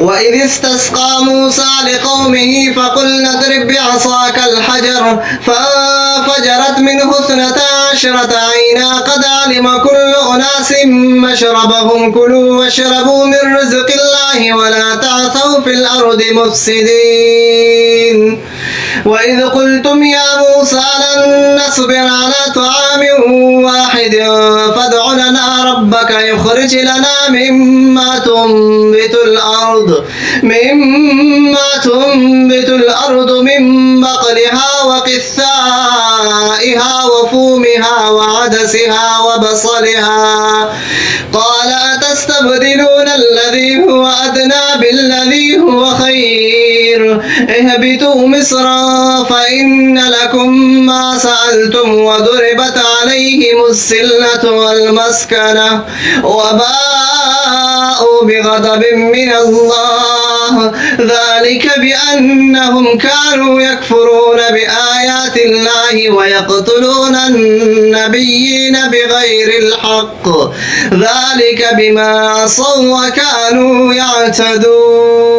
وإذ استسقى موسى لقومه فقلنا اضرب بعصاك الحجر فانفجرت منه 12 عينا قد علم كل أناس مشربهم كلوا واشربوا من رزق الله ولا تعثوا في الأرض مفسدين وإذ قلتم يا موسى لن نصبر على طعام واحد فادع لنا ربك يخرج لنا مما تنبت الأرض من بقلها وقثائها وفومها وعدسها وبصلها قال أتستبدلون الذي هو أدنى بالذي هو خير اهبطوا مصرا فإن لكم ما سألتم وضربت عليهم الذلة والمسكنة وباءوا بغضب من الله ذلك بأنهم كانوا يكفرون بآيات الله ويقتلون النبيين بغير الحق ذلك بما عصوا وكانوا يعتدون